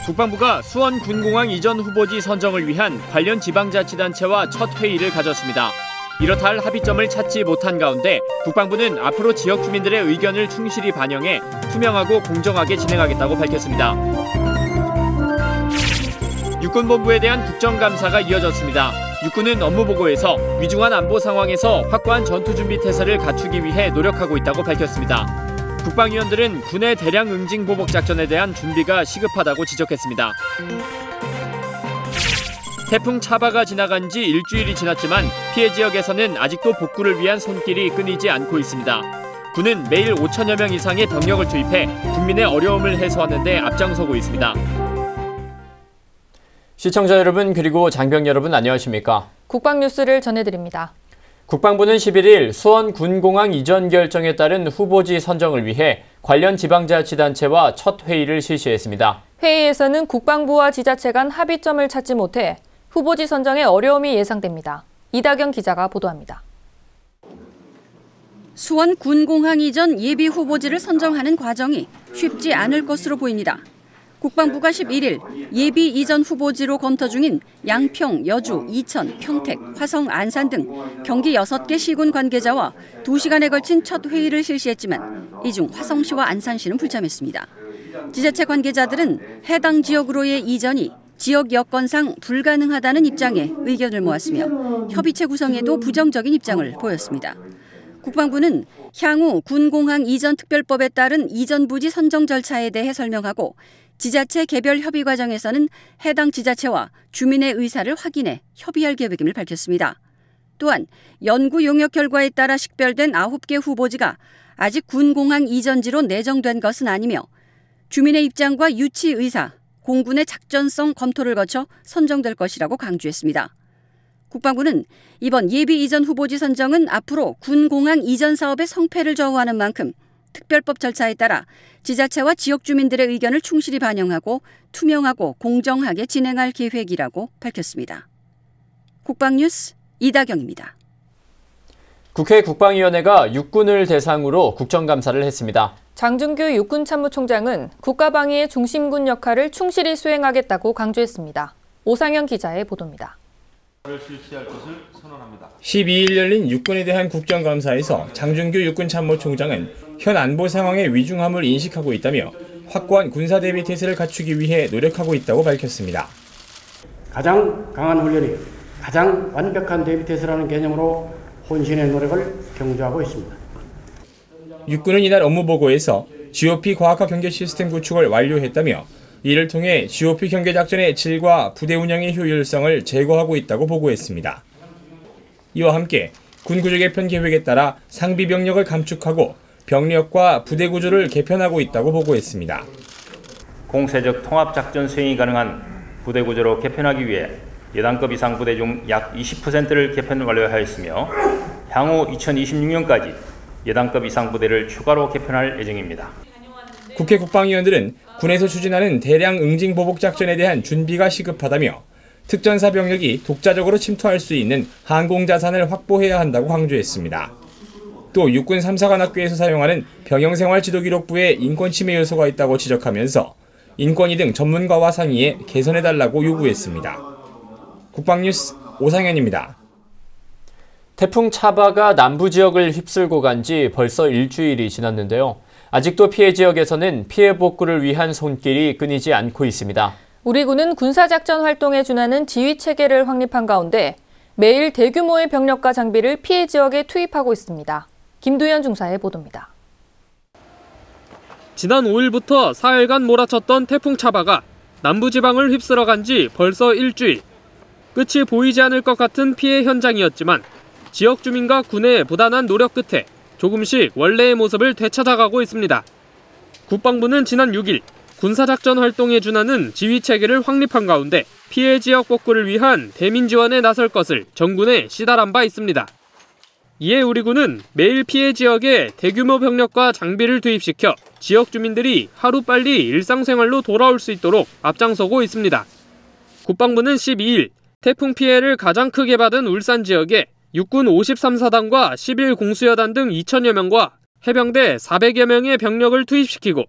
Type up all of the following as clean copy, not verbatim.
국방부가 수원 군공항 이전 후보지 선정을 위한 관련 지방자치단체와 첫 회의를 가졌습니다. 이렇다 할 합의점을 찾지 못한 가운데 국방부는 앞으로 지역 주민들의 의견을 충실히 반영해 투명하고 공정하게 진행하겠다고 밝혔습니다. 육군본부에 대한 국정감사가 이어졌습니다. 육군은 업무보고에서 위중한 안보 상황에서 확고한 전투준비태세를 갖추기 위해 노력하고 있다고 밝혔습니다. 국방위원들은 군의 대량 응징 보복 작전에 대한 준비가 시급하다고 지적했습니다. 태풍 차바가 지나간 지 일주일이 지났지만 피해 지역에서는 아직도 복구를 위한 손길이 끊이지 않고 있습니다. 군은 매일 5천여 명 이상의 병력을 투입해 국민의 어려움을 해소하는 데 앞장서고 있습니다. 시청자 여러분 그리고 장병 여러분 안녕하십니까? 국방뉴스를 전해드립니다. 국방부는 11일 수원 군공항 이전 결정에 따른 후보지 선정을 위해 관련 지방자치단체와 첫 회의를 실시했습니다. 회의에서는 국방부와 지자체 간 합의점을 찾지 못해 후보지 선정에 어려움이 예상됩니다. 이다경 기자가 보도합니다. 수원 군공항 이전 예비 후보지를 선정하는 과정이 쉽지 않을 것으로 보입니다. 국방부가 11일 예비 이전 후보지로 검토 중인 양평, 여주, 이천, 평택, 화성, 안산 등 경기 6개 시군 관계자와 2시간에 걸친 첫 회의를 실시했지만 이 중 화성시와 안산시는 불참했습니다. 지자체 관계자들은 해당 지역으로의 이전이 지역 여건상 불가능하다는 입장에 의견을 모았으며 협의체 구성에도 부정적인 입장을 보였습니다. 국방부는 향후 군공항 이전 특별법에 따른 이전 부지 선정 절차에 대해 설명하고 지자체 개별 협의 과정에서는 해당 지자체와 주민의 의사를 확인해 협의할 계획임을 밝혔습니다. 또한 연구 용역 결과에 따라 식별된 9개 후보지가 아직 군공항 이전지로 내정된 것은 아니며 주민의 입장과 유치 의사, 공군의 작전성 검토를 거쳐 선정될 것이라고 강조했습니다. 국방부는 이번 예비 이전 후보지 선정은 앞으로 군공항 이전 사업의 성패를 좌우하는 만큼 특별법 절차에 따라 지자체와 지역 주민들의 의견을 충실히 반영하고 투명하고 공정하게 진행할 계획이라고 밝혔습니다. 국방뉴스 이다경입니다. 국회 국방위원회가 육군을 대상으로 국정감사를 했습니다. 장준규 육군참모총장은 국가방위의 중심군 역할을 충실히 수행하겠다고 강조했습니다. 오상현 기자의 보도입니다. 12일 열린 육군에 대한 국정감사에서 장준규 육군참모총장은 현 안보 상황의 위중함을 인식하고 있다며 확고한 군사 대비 태세를 갖추기 위해 노력하고 있다고 밝혔습니다. 가장 강한 훈련이 가장 완벽한 대비 태세라는 개념으로 혼신의 노력을 경주하고 있습니다. 육군은 이날 업무보고에서 GOP 과학화 경계 시스템 구축을 완료했다며 이를 통해 GOP 경계 작전의 질과 부대 운영의 효율성을 제고하고 있다고 보고했습니다. 이와 함께 군구조 개편 계획에 따라 상비 병력을 감축하고 병력과 부대 구조를 개편하고 있다고 보고했습니다. 공세적 통합작전 수행이 가능한 부대 구조로 개편하기 위해 여단급 이상 부대 중 약 20%를 개편 완료하였으며 향후 2026년까지 여단급 이상 부대를 추가로 개편할 예정입니다. 국회 국방위원들은 군에서 추진하는 대량 응징 보복 작전에 대한 준비가 시급하다며 특전사 병력이 독자적으로 침투할 수 있는 항공 자산을 확보해야 한다고 강조했습니다. 또 육군 3사관학교에서 사용하는 병영생활 지도기록부에 인권 침해 요소가 있다고 지적하면서 인권위 등 전문가와 상의해 개선해달라고 요구했습니다. 국방뉴스 오상현입니다. 태풍 차바가 남부 지역을 휩쓸고 간 지 벌써 일주일이 지났는데요. 아직도 피해 지역에서는 피해 복구를 위한 손길이 끊이지 않고 있습니다. 우리 군은 군사작전 활동에 준하는 지휘체계를 확립한 가운데 매일 대규모의 병력과 장비를 피해 지역에 투입하고 있습니다. 김두현 중사의 보도입니다. 지난 5일부터 사흘간 몰아쳤던 태풍 차바가 남부지방을 휩쓸어 간 지 벌써 일주일. 끝이 보이지 않을 것 같은 피해 현장이었지만 지역 주민과 군의 부단한 노력 끝에 조금씩 원래의 모습을 되찾아가고 있습니다. 국방부는 지난 6일 군사작전 활동에 준하는 지휘체계를 확립한 가운데 피해 지역 복구를 위한 대민 지원에 나설 것을 정군에 시달한 바 있습니다. 이에 우리 군은 매일 피해 지역에 대규모 병력과 장비를 투입시켜 지역 주민들이 하루빨리 일상생활로 돌아올 수 있도록 앞장서고 있습니다. 국방부는 12일 태풍 피해를 가장 크게 받은 울산 지역에 육군 53사단과 11공수여단 등 2,000여 명과 해병대 400여 명의 병력을 투입시키고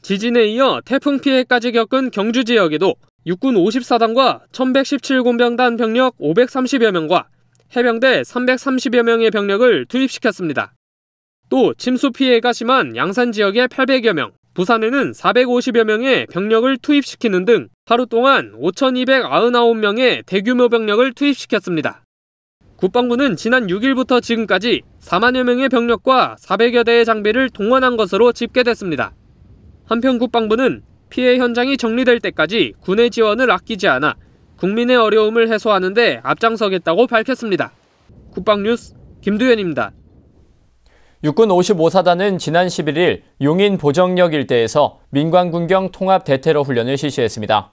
지진에 이어 태풍 피해까지 겪은 경주 지역에도 육군 54단과 1117공병단 병력 530여 명과 해병대 330여 명의 병력을 투입시켰습니다. 또 침수 피해가 심한 양산 지역에 800여 명, 부산에는 450여 명의 병력을 투입시키는 등 하루 동안 5,299명의 대규모 병력을 투입시켰습니다. 국방부는 지난 6일부터 지금까지 4만여 명의 병력과 400여 대의 장비를 동원한 것으로 집계됐습니다. 한편 국방부는 피해 현장이 정리될 때까지 군의 지원을 아끼지 않아 국민의 어려움을 해소하는 데 앞장서겠다고 밝혔습니다. 국방뉴스 김두현입니다. 육군 55사단은 지난 11일 용인 보정역 일대에서 민관군경 통합 대테러 훈련을 실시했습니다.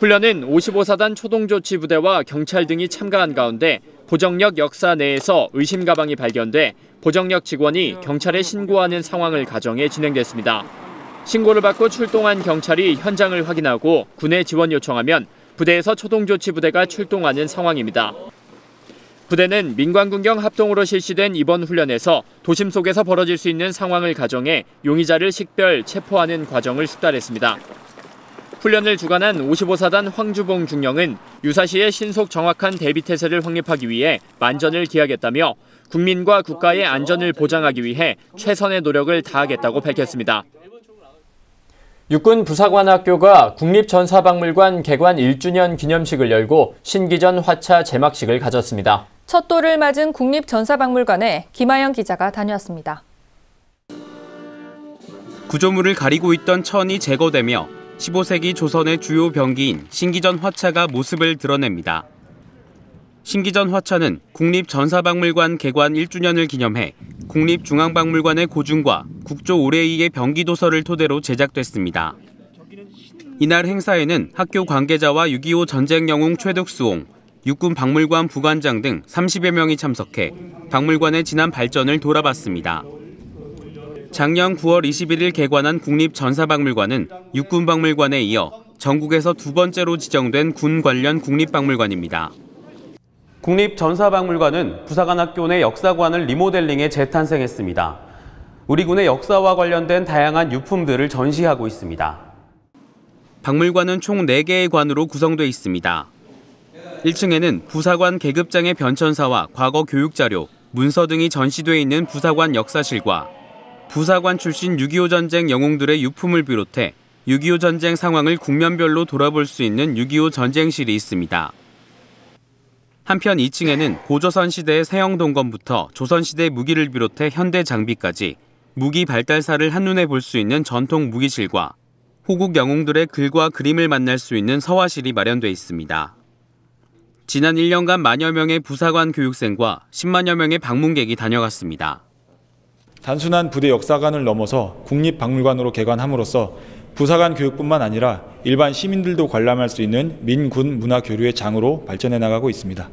훈련은 55사단 초동조치부대와 경찰 등이 참가한 가운데 보정역 역사 내에서 의심 가방이 발견돼 보정역 직원이 경찰에 신고하는 상황을 가정해 진행됐습니다. 신고를 받고 출동한 경찰이 현장을 확인하고 군에 지원 요청하면 부대에서 초동조치부대가 출동하는 상황입니다. 부대는 민관군경 합동으로 실시된 이번 훈련에서 도심 속에서 벌어질 수 있는 상황을 가정해 용의자를 식별, 체포하는 과정을 숙달했습니다. 훈련을 주관한 55사단 황주봉 중령은 유사시에 신속 정확한 대비태세를 확립하기 위해 만전을 기하겠다며 국민과 국가의 안전을 보장하기 위해 최선의 노력을 다하겠다고 밝혔습니다. 육군 부사관학교가 국립전사박물관 개관 1주년 기념식을 열고 신기전 화차 제막식을 가졌습니다. 첫 돌을 맞은 국립전사박물관에 김하영 기자가 다녀왔습니다. 구조물을 가리고 있던 천이 제거되며 15세기 조선의 주요 병기인 신기전 화차가 모습을 드러냅니다. 신기전 화차는 국립전사박물관 개관 1주년을 기념해 국립중앙박물관의 고증과 국조 올해이의 병기도서를 토대로 제작됐습니다. 이날 행사에는 학교 관계자와 6.25 전쟁 영웅 최득수홍, 육군 박물관 부관장 등 30여 명이 참석해 박물관의 지난 발전을 돌아봤습니다. 작년 9월 21일 개관한 국립전사박물관은 육군박물관에 이어 전국에서 두 번째로 지정된 군 관련 국립박물관입니다. 국립전사박물관은 부사관학교 내 역사관을 리모델링해 재탄생했습니다. 우리 군의 역사와 관련된 다양한 유품들을 전시하고 있습니다. 박물관은 총 4개의 관으로 구성돼 있습니다. 1층에는 부사관 계급장의 변천사와 과거 교육자료, 문서 등이 전시돼 있는 부사관 역사실과 부사관 출신 6.25 전쟁 영웅들의 유품을 비롯해 6.25 전쟁 상황을 국면별로 돌아볼 수 있는 6.25 전쟁실이 있습니다. 한편 2층에는 고조선 시대의 세형동검부터 조선시대 무기를 비롯해 현대 장비까지 무기 발달사를 한눈에 볼 수 있는 전통 무기실과 호국 영웅들의 글과 그림을 만날 수 있는 서화실이 마련돼 있습니다. 지난 1년간 만여 명의 부사관 교육생과 10만여 명의 방문객이 다녀갔습니다. 단순한 부대 역사관을 넘어서 국립박물관으로 개관함으로써 부사관 교육뿐만 아니라 일반 시민들도 관람할 수 있는 민군 문화 교류의 장으로 발전해 나가고 있습니다.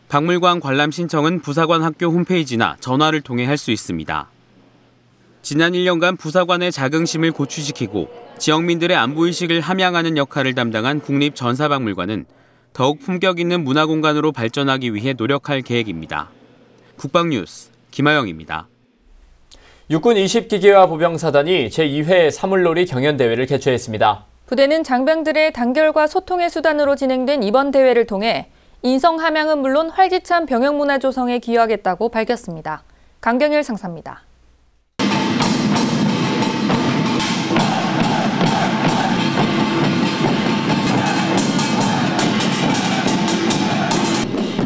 박물관 관람 신청은 부사관 학교 홈페이지나 전화를 통해 할 수 있습니다. 지난 1년간 부사관의 자긍심을 고취시키고 지역민들의 안보의식을 함양하는 역할을 담당한 국립전사박물관은 더욱 품격 있는 문화공간으로 발전하기 위해 노력할 계획입니다. 국방뉴스 김하영입니다. 육군 20기계화 보병사단이 제2회 사물놀이 경연대회를 개최했습니다. 부대는 장병들의 단결과 소통의 수단으로 진행된 이번 대회를 통해 인성 함양은 물론 활기찬 병영문화 조성에 기여하겠다고 밝혔습니다. 강경일 상사입니다.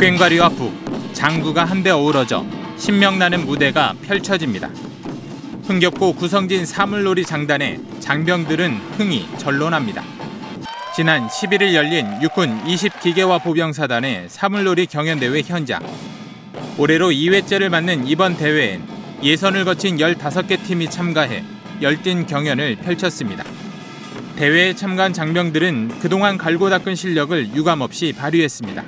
꽹과리와 북, 장구가 한데 어우러져 신명나는 무대가 펼쳐집니다. 흥겹고 구성진 사물놀이 장단에 장병들은 흥이 절론합니다. 지난 11일 열린 육군 20기계화 보병사단의 사물놀이 경연대회 현장. 올해로 2회째를 맞는 이번 대회엔 예선을 거친 15개 팀이 참가해 열띤 경연을 펼쳤습니다. 대회에 참가한 장병들은 그동안 갈고 닦은 실력을 유감없이 발휘했습니다.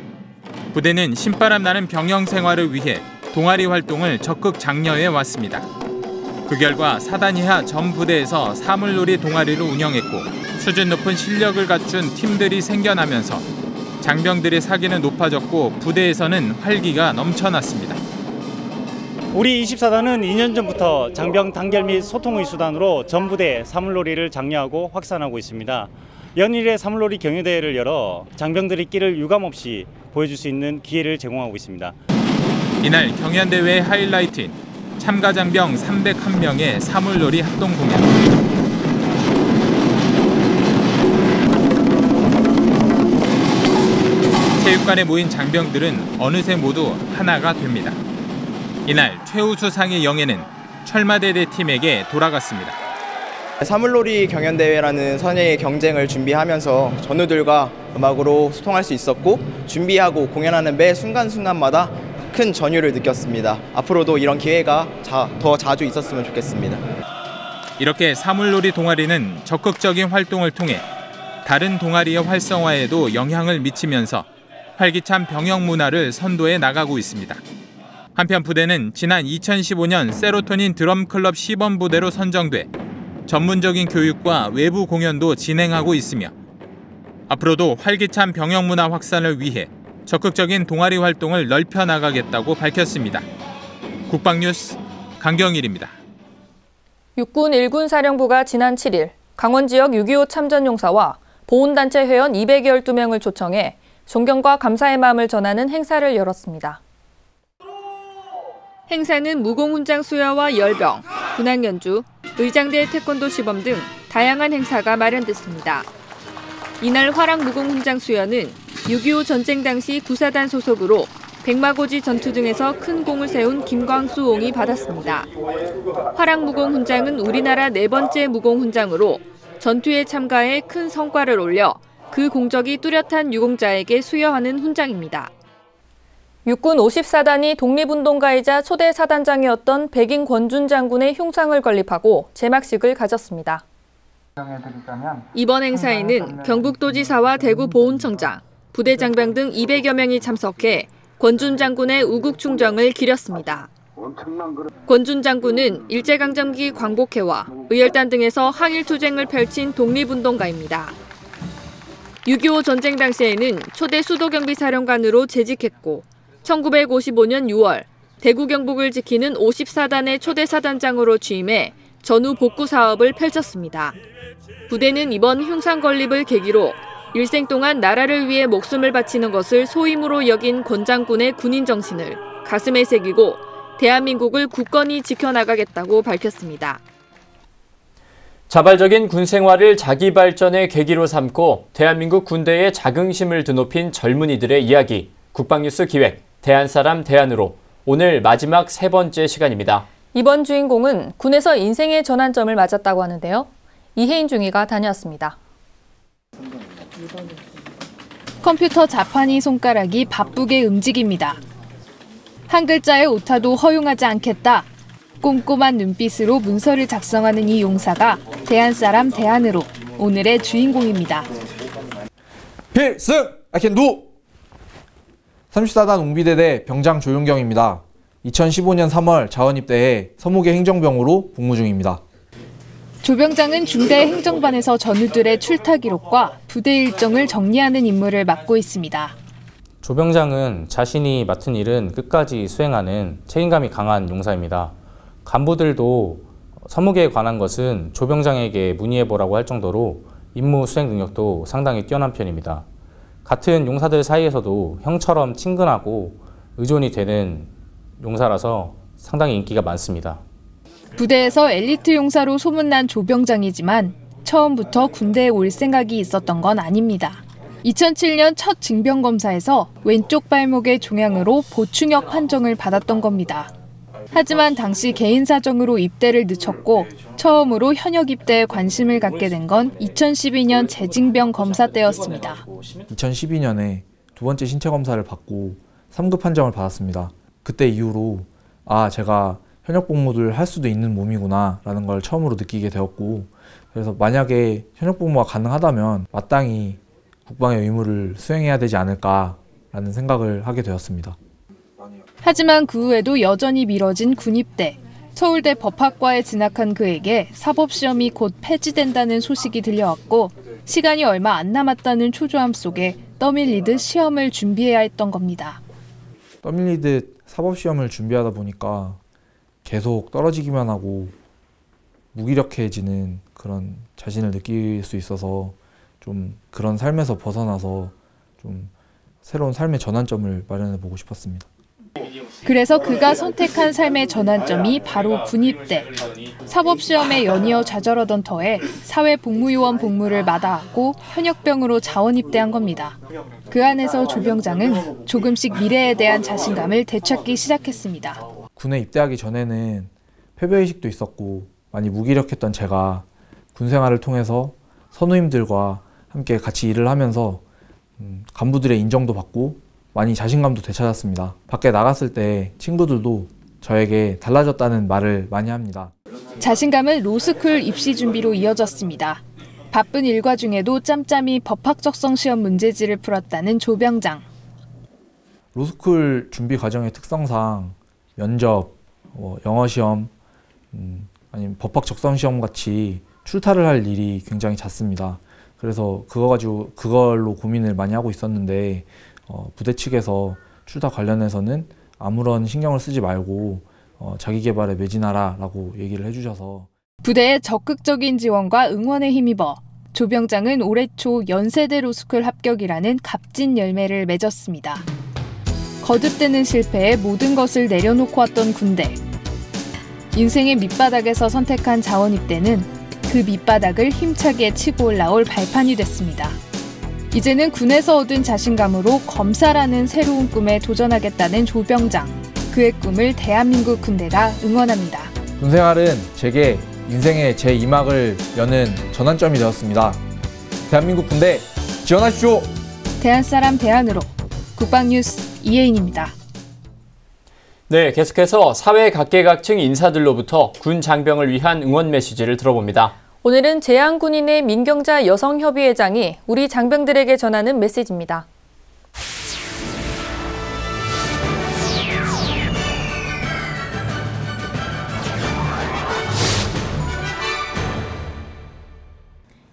부대는 신바람 나는 병영 생활을 위해 동아리 활동을 적극 장려해 왔습니다. 그 결과 사단 이하 전 부대에서 사물놀이 동아리를 운영했고 수준 높은 실력을 갖춘 팀들이 생겨나면서 장병들의 사기는 높아졌고 부대에서는 활기가 넘쳐났습니다. 우리 24단은 2년 전부터 장병 단결 및 소통의 수단으로 전부대 사물놀이를 장려하고 확산하고 있습니다. 연일의 사물놀이 경연대회를 열어 장병들의 끼를 유감없이 보여줄 수 있는 기회를 제공하고 있습니다. 이날 경연대회의 하이라이트인 참가 장병 301명의 사물놀이 합동 공연. 체육관에 모인 장병들은 어느새 모두 하나가 됩니다. 이날 최우수상의 영예는 철마대대 팀에게 돌아갔습니다. 사물놀이 경연대회라는 선의의 경쟁을 준비하면서 전우들과 음악으로 소통할 수 있었고 준비하고 공연하는 매 순간순간마다 큰 전율을 느꼈습니다. 앞으로도 이런 기회가 더 자주 있었으면 좋겠습니다. 이렇게 사물놀이 동아리는 적극적인 활동을 통해 다른 동아리의 활성화에도 영향을 미치면서 활기찬 병역 문화를 선도해 나가고 있습니다. 한편 부대는 지난 2015년 세로토닌 드럼클럽 시범 부대로 선정돼 전문적인 교육과 외부 공연도 진행하고 있으며 앞으로도 활기찬 병역 문화 확산을 위해 적극적인 동아리 활동을 넓혀 나가겠다고 밝혔습니다. 국방뉴스 강경일입니다. 육군 1군 사령부가 지난 7일 강원 지역 6.25 참전용사와 보훈단체 회원 212명을 초청해 존경과 감사의 마음을 전하는 행사를 열었습니다. 행사는 무공훈장 수여와 열병, 군악연주, 의장대 태권도 시범 등 다양한 행사가 마련됐습니다. 이날 화랑무공훈장 수여는 6.25 전쟁 당시 구사단 소속으로 백마고지 전투 등에서 큰 공을 세운 김광수옹이 받았습니다. 화랑무공훈장은 우리나라 4번째 무공훈장으로 전투에 참가해 큰 성과를 올려 그 공적이 뚜렷한 유공자에게 수여하는 훈장입니다. 육군 54단이 독립운동가이자 초대 사단장이었던 백인 권준 장군의 흉상을 건립하고 제막식을 가졌습니다. 이번 행사에는 경북도지사와 대구보훈청장, 부대장병 등 200여 명이 참석해 권준 장군의 우국충정을 기렸습니다. 권준 장군은 일제강점기 광복회와 의열단 등에서 항일투쟁을 펼친 독립운동가입니다. 6.25 전쟁 당시에는 초대 수도경비사령관으로 재직했고 1955년 6월 대구 경북을 지키는 54단의 초대 사단장으로 취임해 전후 복구 사업을 펼쳤습니다. 부대는 이번 흉상 건립을 계기로 일생 동안 나라를 위해 목숨을 바치는 것을 소임으로 여긴 권 장군의 군인 정신을 가슴에 새기고 대한민국을 굳건히 지켜나가겠다고 밝혔습니다. 자발적인 군 생활을 자기 발전의 계기로 삼고 대한민국 군대의 자긍심을 드높인 젊은이들의 이야기, 국방뉴스 기획, 대한사람 대안으로 오늘 마지막 3번째 시간입니다. 이번 주인공은 군에서 인생의 전환점을 맞았다고 하는데요. 이혜인 중위가 다녀왔습니다. 컴퓨터 자판이 손가락이 바쁘게 움직입니다. 한 글자의 오타도 허용하지 않겠다. 꼼꼼한 눈빛으로 문서를 작성하는 이 용사가 대한사람 대안으로 오늘의 주인공입니다. 필승! I can do! 34단 웅비대대 병장 조윤경입니다. 2015년 3월 자원입대해 서무계 행정병으로 복무 중입니다. 조병장은 중대 행정반에서 전우들의 출타 기록과 부대 일정을 정리하는 임무를 맡고 있습니다. 조병장은 자신이 맡은 일은 끝까지 수행하는 책임감이 강한 용사입니다. 간부들도 서무계에 관한 것은 조병장에게 문의해보라고 할 정도로 임무 수행 능력도 상당히 뛰어난 편입니다. 같은 용사들 사이에서도 형처럼 친근하고 의존이 되는 용사라서 상당히 인기가 많습니다. 부대에서 엘리트 용사로 소문난 조병장이지만 처음부터 군대에 올 생각이 있었던 건 아닙니다. 2007년 첫 징병검사에서 왼쪽 발목의 종양으로 보충역 판정을 받았던 겁니다. 하지만 당시 개인 사정으로 입대를 늦췄고 처음으로 현역 입대에 관심을 갖게 된 건 2012년 재징병 검사 때였습니다. 2012년에 두 번째 신체 검사를 받고 3급 판정을 받았습니다. 그때 이후로 제가 현역 복무를 할 수도 있는 몸이구나 라는 걸 처음으로 느끼게 되었고, 그래서 만약에 현역 복무가 가능하다면 마땅히 국방의 의무를 수행해야 되지 않을까라는 생각을 하게 되었습니다. 하지만 그 후에도 여전히 미뤄진 군입대. 서울대 법학과에 진학한 그에게 사법시험이 곧 폐지된다는 소식이 들려왔고 시간이 얼마 안 남았다는 초조함 속에 떠밀리듯 시험을 준비해야 했던 겁니다. 떠밀리듯 사법시험을 준비하다 보니까 계속 떨어지기만 하고 무기력해지는 그런 자신을 느낄 수 있어서 좀 그런 삶에서 벗어나서 좀 새로운 삶의 전환점을 마련해 보고 싶었습니다. 그래서 그가 선택한 삶의 전환점이 바로 군입대. 사법시험에 연이어 좌절하던 터에 사회복무요원 복무를 마다하고 현역병으로 자원 입대한 겁니다. 그 안에서 조병장은 조금씩 미래에 대한 자신감을 되찾기 시작했습니다. 군에 입대하기 전에는 패배의식도 있었고 많이 무기력했던 제가 군 생활을 통해서 선우님들과 함께 같이 일을 하면서 간부들의 인정도 받고 많이 자신감도 되찾았습니다. 밖에 나갔을 때 친구들도 저에게 달라졌다는 말을 많이 합니다. 자신감은 로스쿨 입시 준비로 이어졌습니다. 바쁜 일과 중에도 짬짬이 법학적성 시험 문제지를 풀었다는 조병장. 로스쿨 준비 과정의 특성상 면접, 영어 시험, 아니면 법학 적성 시험 같이 출타를 할 일이 굉장히 잦습니다. 그래서 그걸로 고민을 많이 하고 있었는데 부대 측에서 출타 관련해서는 아무런 신경을 쓰지 말고 자기 개발에 매진하라라고 얘기를 해주셔서 부대의 적극적인 지원과 응원에 힘입어 조병장은 올해 초 연세대 로스쿨 합격이라는 값진 열매를 맺었습니다. 거듭되는 실패에 모든 것을 내려놓고 왔던 군대. 인생의 밑바닥에서 선택한 자원 입대는 그 밑바닥을 힘차게 치고 올라올 발판이 됐습니다. 이제는 군에서 얻은 자신감으로 검사라는 새로운 꿈에 도전하겠다는 조병장. 그의 꿈을 대한민국 군대가 응원합니다. 군생활은 제게 인생의 제2막을 여는 전환점이 되었습니다. 대한민국 군대 지원하십시오. 대한사람 대안으로 국방뉴스 이혜인입니다. 네, 계속해서 사회 각계각층 인사들로부터 군 장병을 위한 응원 메시지를 들어봅니다. 오늘은 제한군인의 민경자 여성협의회장이 우리 장병들에게 전하는 메시지입니다.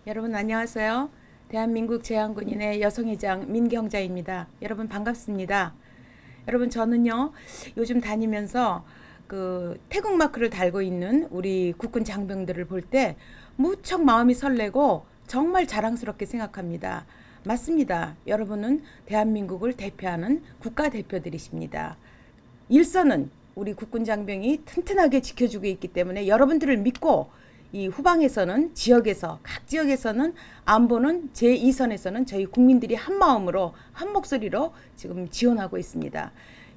여러분 안녕하세요. 대한민국 제한군인의 여성회장 민경자입니다. 여러분 반갑습니다. 여러분 저는요 요즘 다니면서 그 태국 마크를 달고 있는 우리 국군 장병들을 볼 때 무척 마음이 설레고 정말 자랑스럽게 생각합니다. 맞습니다. 여러분은 대한민국을 대표하는 국가대표들이십니다. 일선은 우리 국군 장병이 튼튼하게 지켜주고 있기 때문에 여러분들을 믿고 이 후방에서는 각 지역에서는 안보는 제2선에서는 저희 국민들이 한 마음으로 한 목소리로 지금 지원하고 있습니다.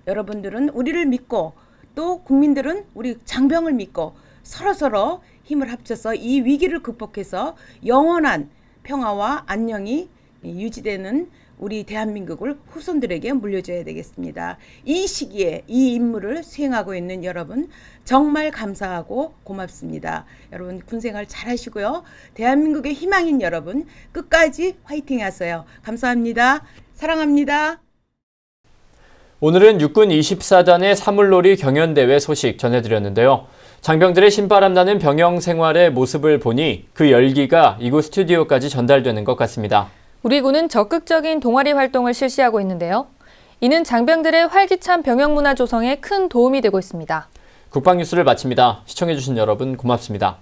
여러분들은 우리를 믿고 또 국민들은 우리 장병을 믿고 서로서로 힘을 합쳐서 이 위기를 극복해서 영원한 평화와 안녕이 유지되는 우리 대한민국을 후손들에게 물려줘야 되겠습니다. 이 시기에 이 임무를 수행하고 있는 여러분 정말 감사하고 고맙습니다. 여러분 군생활 잘 하시고요. 대한민국의 희망인 여러분 끝까지 화이팅 하세요. 감사합니다. 사랑합니다. 오늘은 육군 24단의 사물놀이 경연대회 소식 전해드렸는데요. 장병들의 신바람 나는 병영 생활의 모습을 보니 그 열기가 이곳 스튜디오까지 전달되는 것 같습니다. 우리 군은 적극적인 동아리 활동을 실시하고 있는데요. 이는 장병들의 활기찬 병영 문화 조성에 큰 도움이 되고 있습니다. 국방뉴스를 마칩니다. 시청해주신 여러분 고맙습니다.